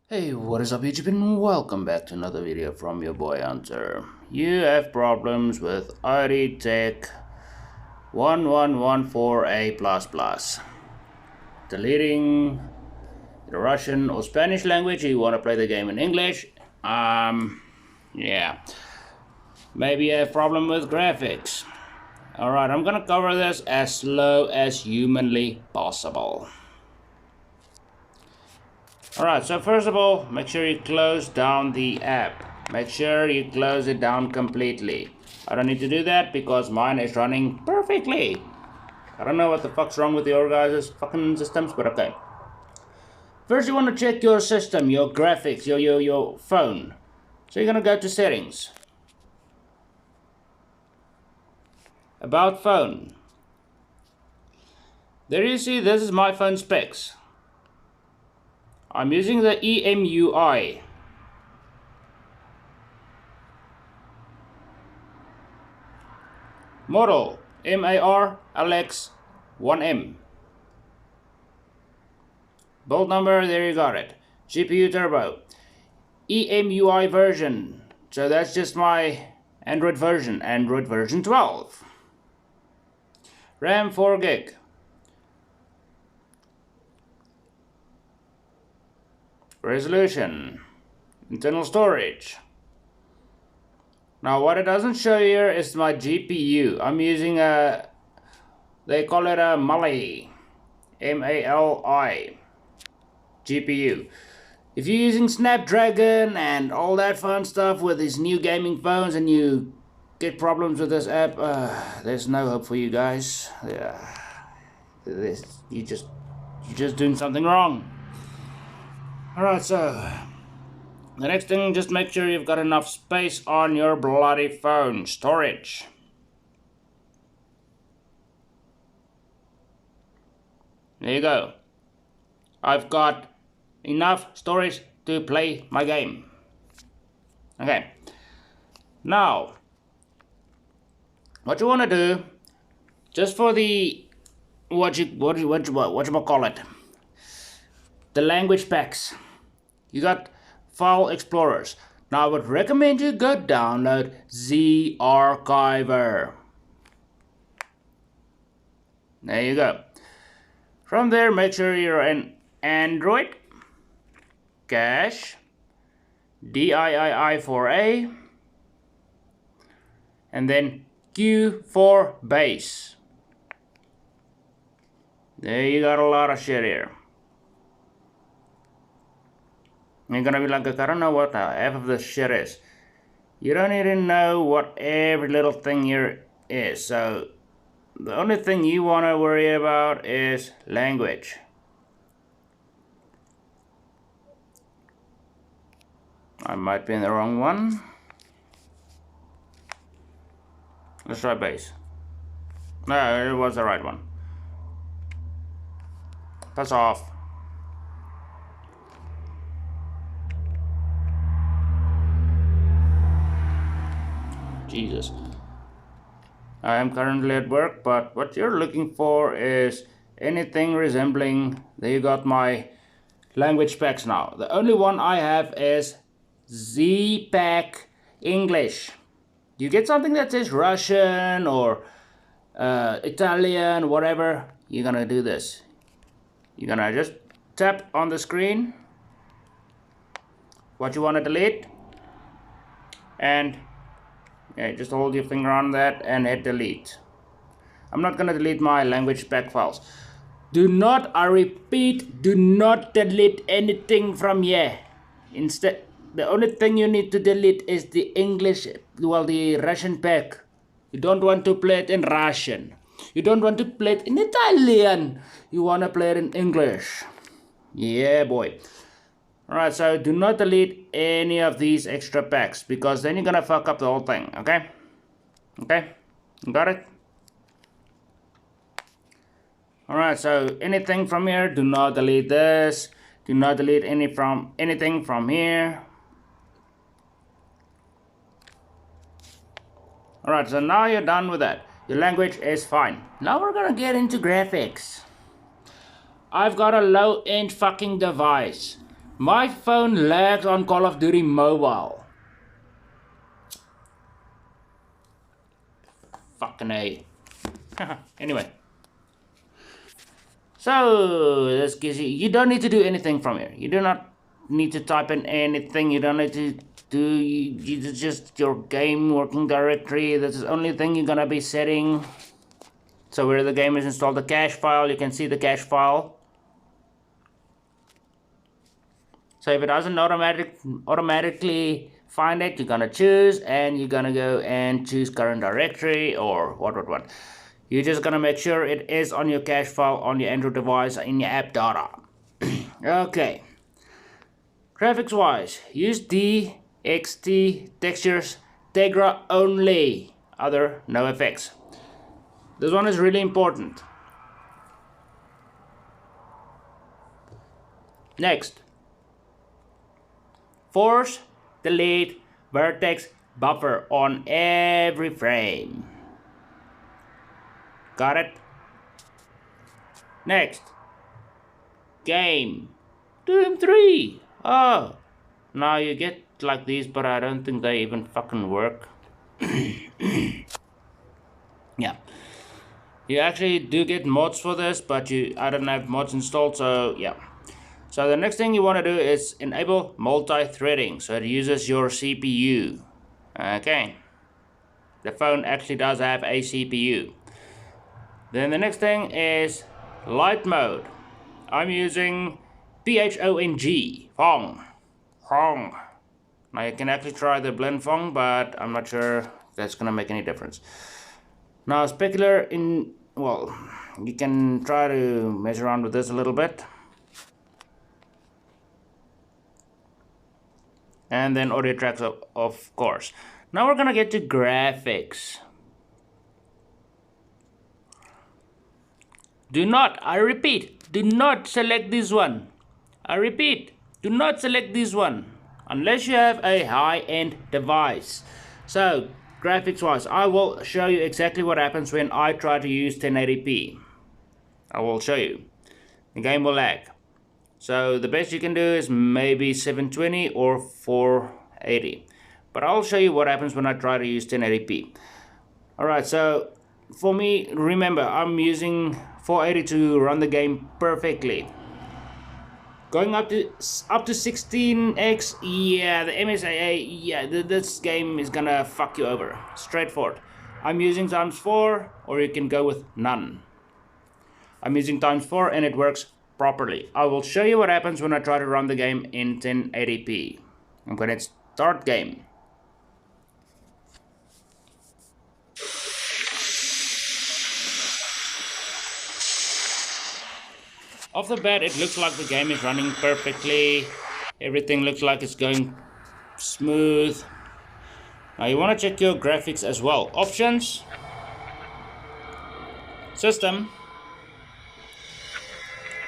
Hey, what is up YouTube and welcome back to another video from your boy Hunter. You have problems with Idteck4a++. Deleting the Russian or Spanish language, you want to play the game in English. Yeah. Maybe you have problem with graphics. Alright, I'm gonna cover this as slow as humanly possible. Alright, so first of all, make sure you close down the app. Make sure you close it down completely. I don't need to do that because mine is running perfectly. I don't know what the fuck's wrong with your guys' fucking systems, but okay. First you want to check your system, your graphics, your phone. So you're gonna go to settings. About phone. There you see, this is my phone specs. I'm using the EMUI. Model MARLX1M. Build number, there you got it. GPU turbo. EMUI version. So that's just my Android version 12. RAM 4 gig. Resolution. Internal storage. Now what it doesn't show here is my GPU. I'm using they call it a Mali. M-A-L-I. GPU. If you're using Snapdragon and all that fun stuff with these new gaming phones and you get problems with this app, there's no hope for you guys. Yeah. You're just doing something wrong. Alright, so the next thing, just make sure you've got enough space on your bloody phone. Storage. There you go. I've got enough storage to play my game. Okay. Now, what you want to do, just for the what you call it, the language packs. You got file explorers. Now I would recommend you go download Z Archiver. There you go. From there, make sure you're in Android, cache, Idteck4a, and then Q for base. There you got a lot of shit here. You're gonna be like, I don't know what half of this shit is. You don't even know what every little thing here is. So the only thing you want to worry about is language. I might be in the wrong one. Let's try base. No, it was the right one. Pass off. Jesus. I am currently at work, but what you're looking for is anything resembling, there you got my language specs now. The only one I have is Z-Pack English. You get something that says Russian or Italian, whatever, you're gonna do this. You're gonna just tap on the screen what you want to delete, and yeah, just hold your finger on that and hit delete. I'm not gonna delete my language spec files. Do not, I repeat, do not delete anything from here. Instead, the only thing you need to delete is the English, well, the Russian pack. You don't want to play it in Russian. You don't want to play it in Italian. You want to play it in English. Yeah, boy. Alright, so do not delete any of these extra packs because then you're gonna fuck up the whole thing, okay? Okay? Got it? Alright, so anything from here, do not delete this. Do not delete anything from here. Alright, so now you're done with that. Your language is fine. Now we're gonna get into graphics. I've got a low-end fucking device. My phone lags on Call of Duty Mobile. Fucking A. Anyway. So, this gives you don't need to do anything from here. You do not need to type in anything. You don't need to do, just your game working directory. That's the only thing you're gonna be setting. So where the game is installed, the cache file, you can see the cache file. So if it doesn't automatically find it, you're gonna choose and you're gonna go and choose current directory or what. You're just gonna make sure it is on your cache file on your Android device in your app data. Okay. Graphics wise, use DXT textures, Tegra only, other no effects. This one is really important. Next, force delete vertex buffer on every frame. Got it? Next, game Doom 3. Oh, now you get like these, but I don't think they even fucking work. Yeah. You actually do get mods for this, but I don't have mods installed, so yeah. So the next thing you want to do is enable multi-threading, so it uses your CPU. Okay. The phone actually does have a CPU. Then the next thing is light mode. I'm using PHONG, Phong. Now you can actually try the blend Phong, but I'm not sure that's gonna make any difference. Now specular you can try to mess around with this a little bit. And then audio tracks of course. Now we're gonna get to graphics. I repeat, do not select this one. I repeat, do not select this one unless you have a high-end device. So graphics wise, I will show you exactly what happens when I try to use 1080p. I will show you. The game will lag. So the best you can do is maybe 720 or 480. But I'll show you what happens when I try to use 1080p. Alright, so for me, remember, I'm using 480 to run the game perfectly. Going up to 16x, yeah, the MSAA, yeah, this game is gonna fuck you over. Straightforward. I'm using ×4, or you can go with none. I'm using ×4 and it works properly. I will show you what happens when I try to run the game in 1080p. I'm gonna start game. Off the bat, it looks like the game is running perfectly. Everything looks like it's going smooth. Now you want to check your graphics as well. Options, system,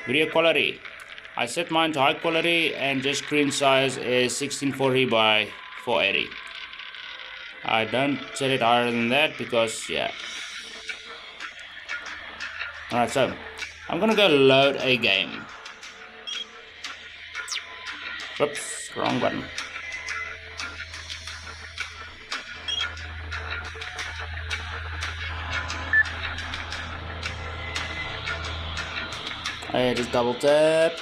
video quality. I set mine to high quality and just screen size is 1640 by 480. I don't set it higher than that because, yeah. Alright, so I'm gonna go load a game. Whoops, wrong button. I just double tap.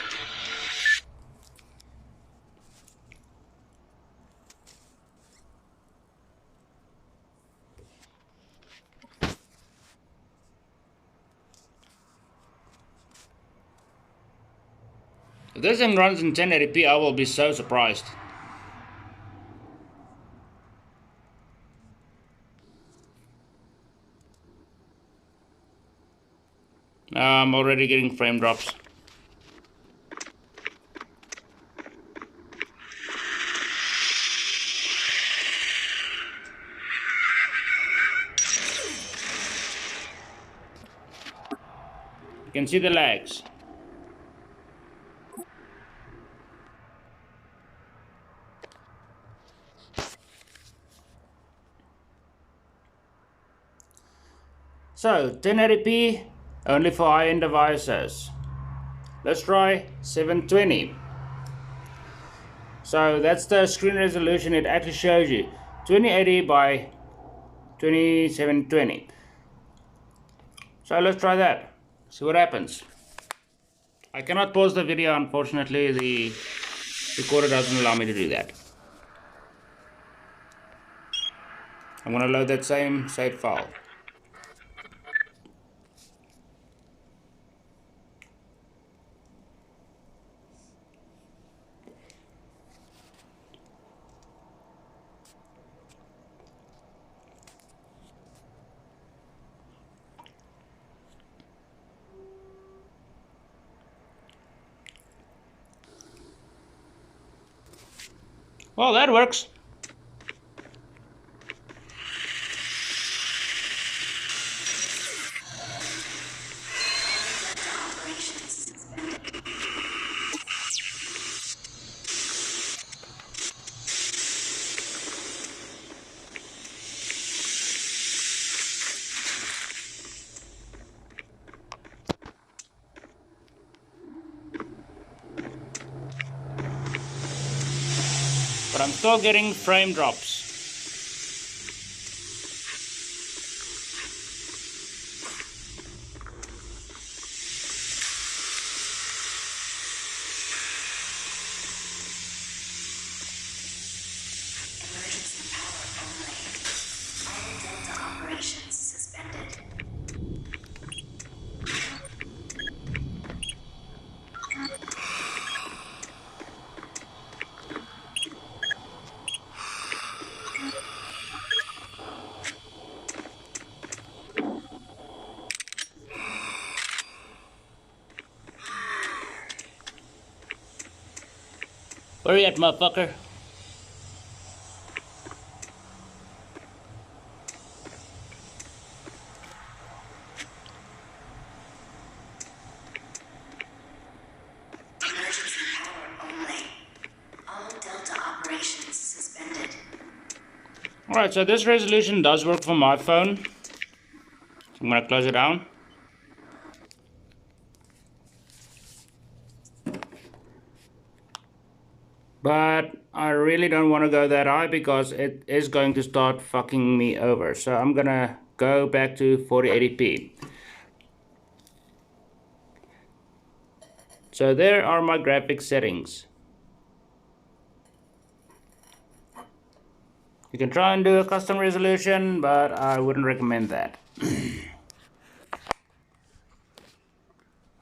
If this thing runs in 1080p, I will be so surprised. I'm already getting frame drops. You can see the lags. So 1080p only for high-end devices. Let's try 720. So that's the screen resolution. It actually shows you 2080 by 2720. So let's try that. See what happens. I cannot pause the video, unfortunately. The recorder doesn't allow me to do that. I'm going to load that same save file. Well, that works. But I'm still getting frame drops. Emergency power only. All Delta operations suspended. Where you at, motherfucker? Emergency power only. All Delta operations suspended. Alright, so this resolution does work for my phone. I'm going to close it down. But I really don't want to go that high because it is going to start fucking me over. So I'm going to go back to 4080p. So there are my graphics settings. You can try and do a custom resolution, but I wouldn't recommend that.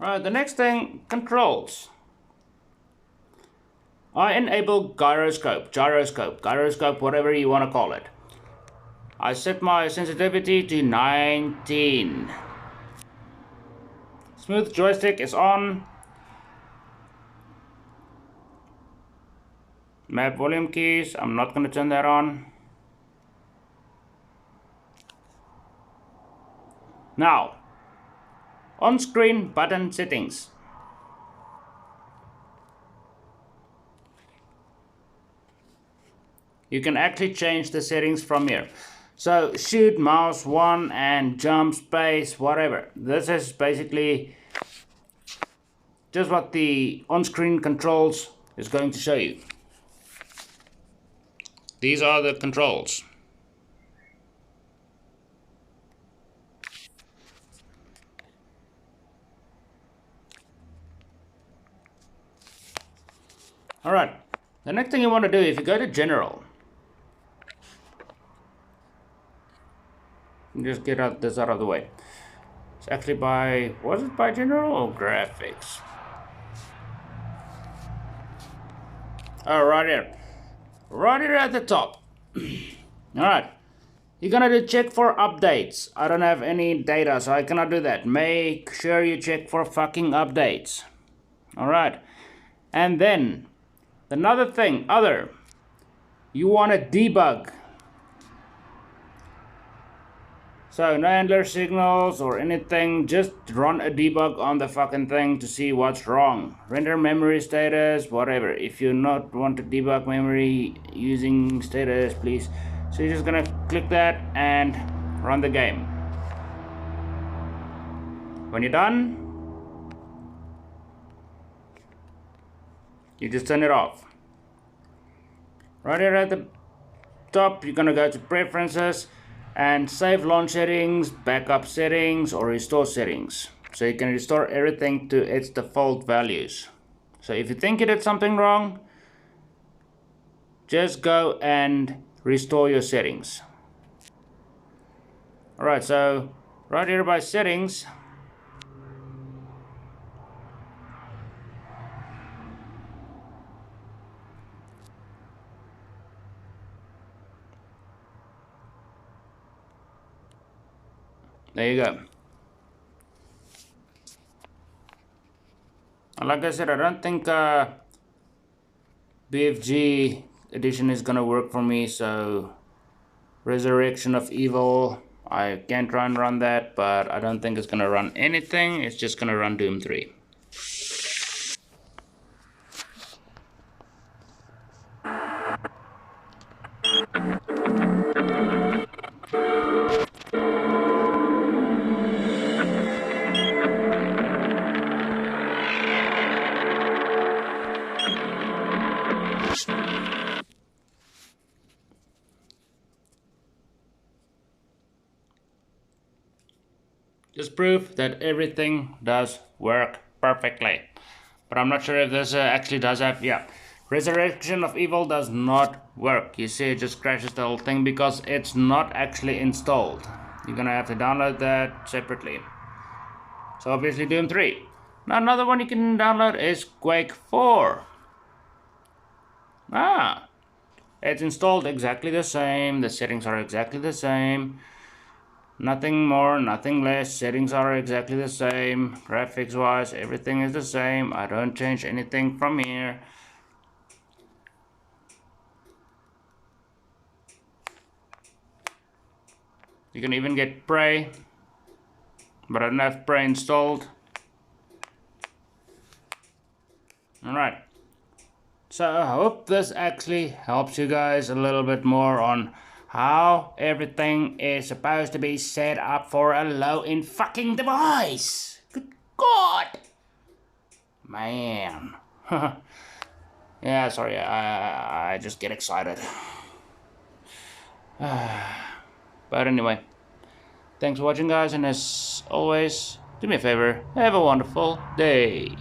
Alright, the next thing, controls. I enable gyroscope, whatever you want to call it. I set my sensitivity to 19. Smooth joystick is on. Map volume keys, I'm not going to turn that on. Now, on-screen button settings. You can actually change the settings from here. So shoot, mouse 1 and jump, space, whatever. This is basically just what the on-screen controls is going to show you. These are the controls. Alright, the next thing you want to do, if you go to general, just get this out of the way. It's actually by, was it by general or graphics? Oh, right here at the top. Alright, you're gonna do check for updates. I don't have any data, so I cannot do that. Make sure you check for fucking updates. Alright, and then another thing, you want to debug. So no handler signals or anything, just run a debug on the fucking thing to see what's wrong. Render memory status, whatever. If you not want to debug memory using status, please. So you're just gonna click that and run the game. When you're done, you just turn it off. Right here at the top, you're gonna go to preferences and save launch settings, backup settings, or restore settings. So you can restore everything to its default values. So if you think you did something wrong, just go and restore your settings. Alright, so right here by settings, there you go. Like I said, I don't think BFG edition is gonna work for me, so Resurrection of Evil, I can try and run that, but I don't think it's gonna run anything. It's just gonna run Doom 3. Just proof that everything does work perfectly. But I'm not sure if this actually does have, yeah. Resurrection of Evil does not work. You see, it just crashes the whole thing because it's not actually installed. You're gonna have to download that separately. So obviously Doom 3. Now another one you can download is Quake 4. It's installed exactly the same. The settings are exactly the same. Nothing more, nothing less. Settings are exactly the same. Graphics wise, everything is the same. I don't change anything from here. You can even get Prey, but I don't have Prey installed. Alright. So I hope this actually helps you guys a little bit more on how everything is supposed to be set up for a low-end fucking device. Good God. Man. Yeah, sorry, I just get excited. But anyway, thanks for watching guys, and as always, do me a favor, have a wonderful day.